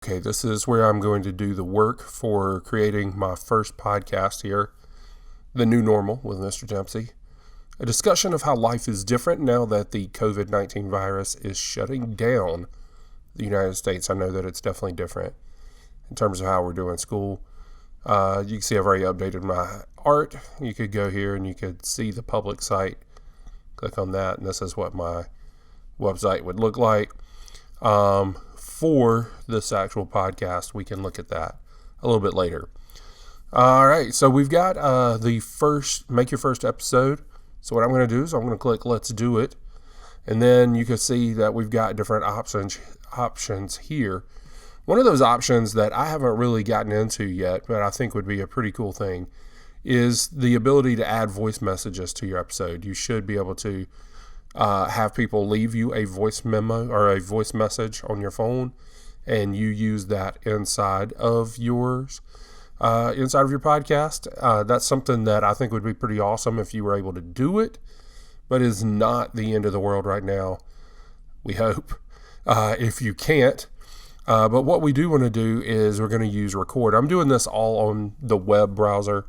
Okay, this is where I'm going to do the work for creating my first podcast here, The New Normal with Mr. Dempsey. A discussion of how life is different now that the COVID-19 virus is shutting down the United States. I know that it's definitely different in terms of how we're doing school. You can see I've already updated my art. You could go here and you could see the public site. Click on that, and this is what my website would look like. For this actual podcast, we can look at that a little bit later. All right, so we've got make your first episode. So what I'm going to do is I'm going to click Let's Do It, and then you can see that we've got different options here. One of those options that I haven't really gotten into yet, but I think would be a pretty cool thing, is the ability to add voice messages to your episode. You should be able to have people leave you a voice memo or a voice message on your phone, and you use that inside of your podcast. That's something that I think would be pretty awesome if you were able to do it, but is not the end of the world right now. We hope if you can't. But what we do want to do is we're going to use record. I'm doing this all on the web browser.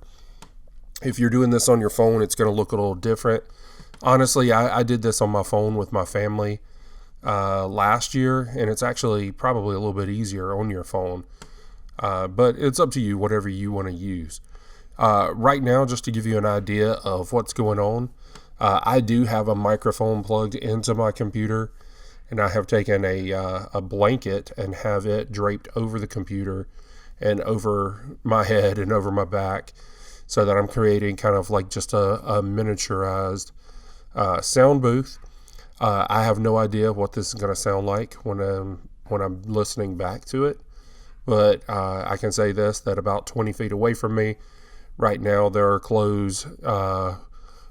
If you're doing this on your phone, it's going to look a little different. Honestly, I did this on my phone with my family last year, and it's actually probably a little bit easier on your phone. But it's up to you, whatever you want to use. Right now, just to give you an idea of what's going on, I do have a microphone plugged into my computer, and I have taken a blanket and have it draped over the computer and over my head and over my back, so that I'm creating kind of like just a miniaturized sound booth. I have no idea what this is going to sound like when I'm listening back to it, but I can say this, that about 20 feet away from me right now there are clothes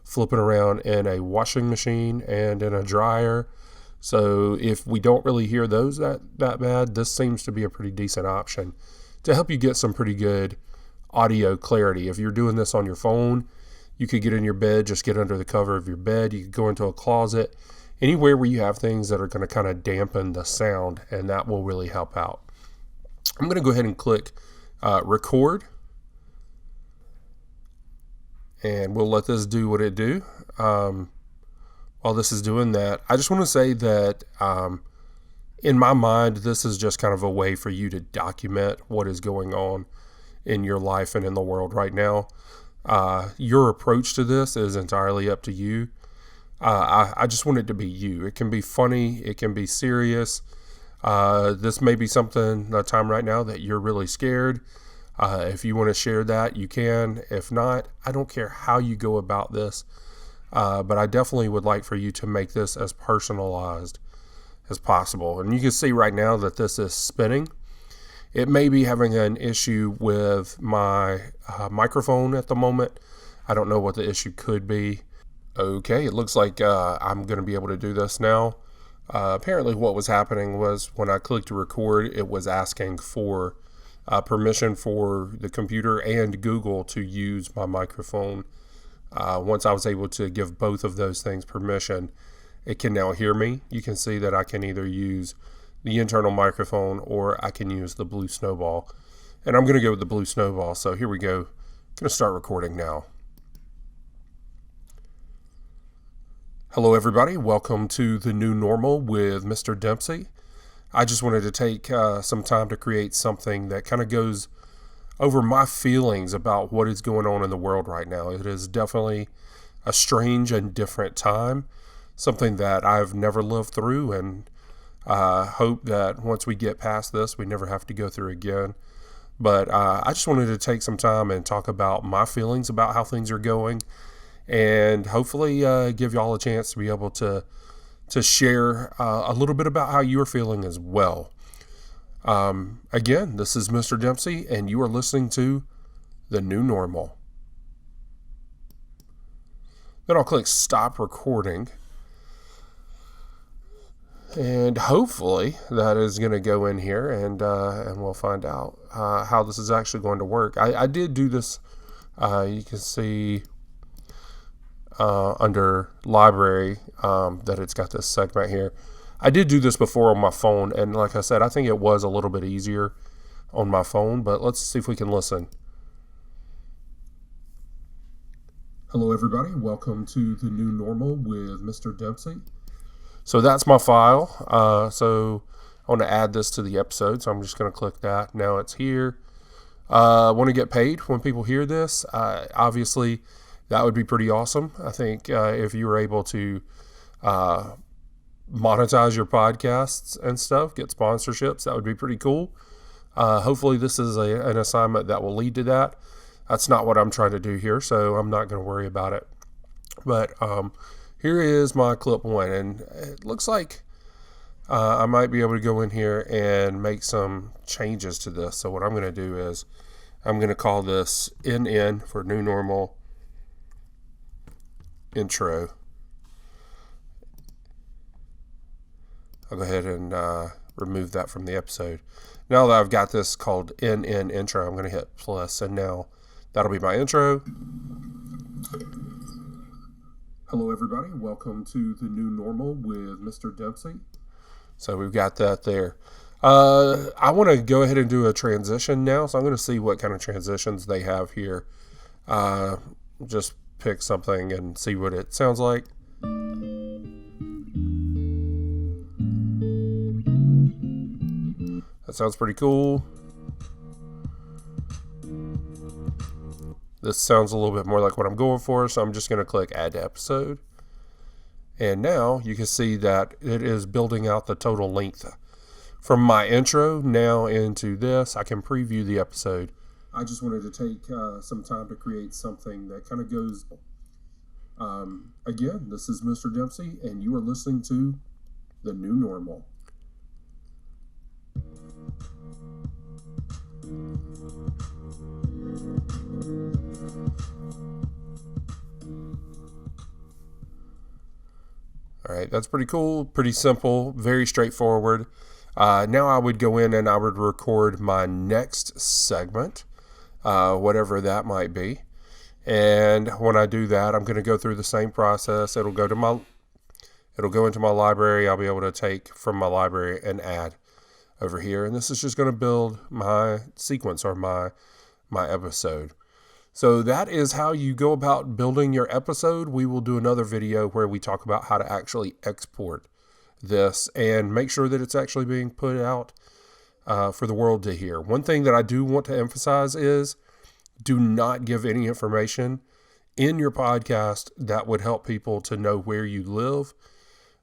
flipping around in a washing machine and in a dryer. So if we don't really hear those that bad, this seems to be a pretty decent option to help you get some pretty good audio clarity. If you're doing this on your phone, you could get in your bed, just get under the cover of your bed. You could go into a closet, anywhere where you have things that are going to kind of dampen the sound, and that will really help out. I'm going to go ahead and click record, and we'll let this do what it do. While this is doing that, I just want to say that in my mind, this is just kind of a way for you to document what is going on in your life and in the world right now. Your approach to this is entirely up to you. I just want it to be you. It can be funny. It can be serious. This may be a time right now that you're really scared. If you want to share that, you can. If not, I don't care how you go about this. But I definitely would like for you to make this as personalized as possible. And you can see right now that this is spinning. It may be having an issue with my microphone at the moment. I don't know what the issue could be. Okay, it looks like I'm going to be able to do this now. Apparently what was happening was when I clicked record, it was asking for permission for the computer and Google to use my microphone. Once I was able to give both of those things permission, it can now hear me. You can see that I can either use the internal microphone or I can use the blue snowball. And I'm going to go with the blue snowball. So here we go. I'm going to start recording now. Hello, everybody. Welcome to The New Normal with Mr. Dempsey. I just wanted to take some time to create something that kind of goes over my feelings about what is going on in the world right now. It is definitely a strange and different time, something that I've never lived through, and hope that once we get past this, we never have to go through again. But I just wanted to take some time and talk about my feelings about how things are going, and hopefully give y'all a chance to be able to share a little bit about how you're feeling as well. Again, this is Mr. Dempsey, and you are listening to The New Normal. Then I'll click stop recording. And hopefully that is going to go in here, and we'll find out how this is actually going to work. I did do this. You can see under library that it's got this segment here. I did do this before on my phone, and like I said, I think it was a little bit easier on my phone, but let's see if we can listen. Hello, everybody. Welcome to the new normal with Mr. Dempsey. So that's my file. So I want to add this to the episode, so I'm just going to click that. Now it's here. I want to get paid when people hear this. Obviously, that would be pretty awesome. I think if you were able to monetize your podcasts and stuff, get sponsorships, that would be pretty cool. Hopefully this is an assignment that will lead to that. That's not what I'm trying to do here, so I'm not going to worry about it. But here is my clip one, and it looks like I might be able to go in here and make some changes to this. So what I'm going to do is I'm going to call this NN for New Normal Intro. I'll go ahead and remove that from the episode. Now that I've got this called NN Intro, I'm going to hit plus, and now that'll be my intro. Hello, everybody. Welcome to the new normal with Mr. Dempsey. So we've got that there. I want to go ahead and do a transition now, so I'm going to see what kind of transitions they have here. Just pick something and see what it sounds like. That sounds pretty cool. This sounds a little bit more like what I'm going for, so I'm just going to click Add to Episode. And now you can see that it is building out the total length from my intro now into this. I can preview the episode. I just wanted to take some time to create something that kind of goes, again, this is Mr. Dempsey, and you are listening to The New Normal. All right, that's pretty cool, pretty simple, very straightforward. Now I would go in and I would record my next segment, whatever that might be. And when I do that, I'm going to go through the same process. It'll go into my library. I'll be able to take from my library and add over here. And this is just going to build my sequence or my episode. So that is how you go about building your episode. We will do another video where we talk about how to actually export this and make sure that it's actually being put out for the world to hear. One thing that I do want to emphasize is do not give any information in your podcast that would help people to know where you live.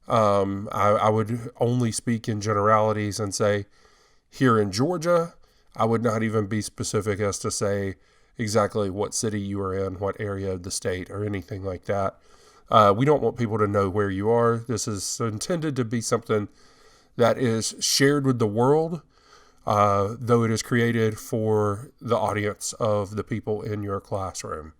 I would only speak in generalities and say here in Georgia. I would not even be specific as to say exactly what city you are in, what area of the state, or anything like that. We don't want people to know where you are. This is intended to be something that is shared with the world, though it is created for the audience of the people in your classroom.